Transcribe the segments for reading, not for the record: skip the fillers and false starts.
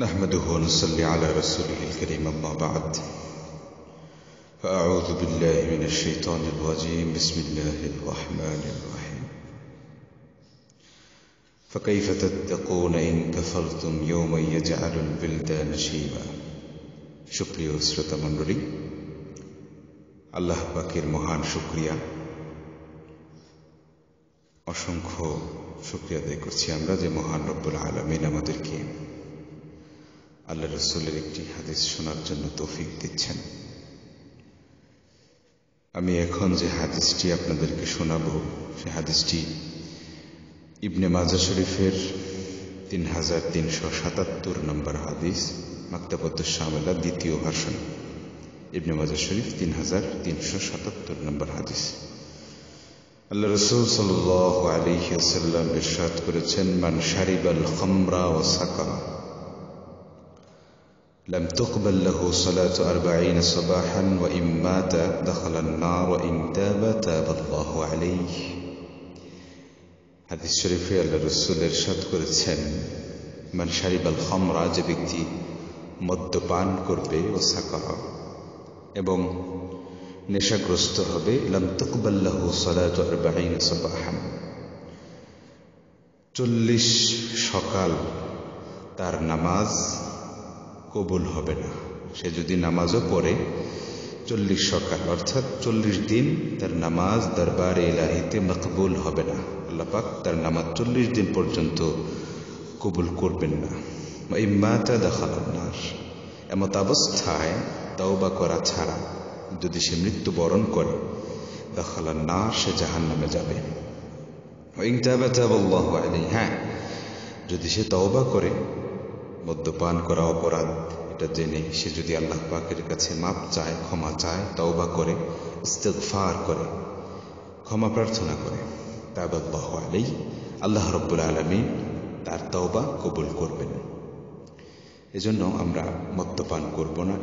نحمده ونصلي على رسوله الكريم أما بعد فأعوذ بالله من الشيطان الرجيم بسم الله الرحمن الرحيم فكيف تتقون إن كفرتم يوما يجعل البلدان شيبا সুপ্রিয় শ্রোতা মণ্ডলী, আল্লাহ পাকের মহান শুকরিয়া, অসংখ্য শুকরিয়া আদায় করছি আমরা যে মহান রব্বুল আলামিন আমাদেরকে আল্লাহ রাসূলের একটি হাদিস শোনার জন্য তৌফিক দিচ্ছেন। আমি এখন যে হাদিসটি আপনাদেরকে শোনাবো সে হাদিসটি ইবনে মাজাহ শরীফের 3377 নম্বর হাদিস, মাকতাবাতুশ শামিলা দ্বিতীয় ভার্সন, ইবনে মাজাহ শরীফ 3377 নম্বর হাদিস। আল্লাহ রাসূল সাল্লাল্লাহু আলাইহি ওয়াসাল্লাম ইরশাদ করেছেন, মান শারিবাল খামরা ওয়া সাকারা لم تقبل له صلاة 40 صباحا وإن مات دخل النار وإن تاب تاب الله عليه। হাদিস শরীফে আল্লাহ রাসূল ইরশাদ করেছেন, মান শারিবাল খামরা, যে ব্যক্তি মদ্যপান করবে, ও সাকারা, এবং নেশাগ্রস্ত হবে, লাম তুকবাল লাহু সালাতু 40 সাবাহান, 40 সকাল তার নামাজ কবুল হবে না। সে যদি নামাজও পড়ে 40 সকাল অর্থাৎ 40 দিন তার নামাজ দরবারে ইলাহিতে মকবুল হবে না। আল্লাহ পাক তার নামাজ 40 দিন পর্যন্ত কবুল করবেন না। ইম্মাতা দাখালান নার, এমত অবস্থায় তওবা করা ছাড়া যদি সে মৃত্যুবরণ করে, দাখালান নার, সে জাহান্নামে যাবে। ইন তাবা তাবাল্লাহু আলাইহি, হ্যাঁ, যদি সে তওবা করে, মদ্যপান করা অপরাধ এটা জেনে সে যদি আল্লাহ পাকের কাছে মাপ চায়, ক্ষমা চায়, তওবা করে, ইস্তিগফার করে, ক্ষমা প্রার্থনা করে, তাবাল্লাহু আলাইহি, আল্লাহ রাব্বুল আলামিন তার তওবা কবুল করবেন। এজন্য আমরা মদ্যপান করব না।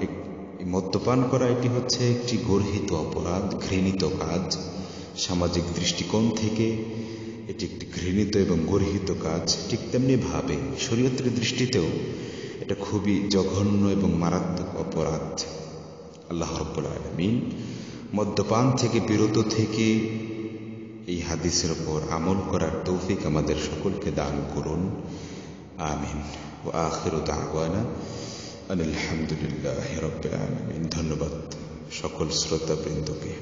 এই মদ্যপান করা এটি হচ্ছে একটি গর্হিত অপরাধ, ঘৃণিত কাজ। সামাজিক দৃষ্টিকোণ থেকে এটি একটি ঘৃণিত এবং গর্হিত কাজ। ঠিক তেমনি ভাবে শরীয়তের দৃষ্টিতেও এটা খুবই জঘন্য এবং মারাত্মক অপরাধ। আল্লাহ রাব্বুল আলামিন মদ্যপান থেকে বিরত থেকে এই হাদিসের উপর আমল করার তৌফিক আমাদের সকলকে দান করুন, আমিন। ওয়া আখিরু দাওয়ানা আলহামদুলিল্লাহি রাব্বিল আলামিন। ধন্যবাদ সকল শ্রোতাবৃন্দকে।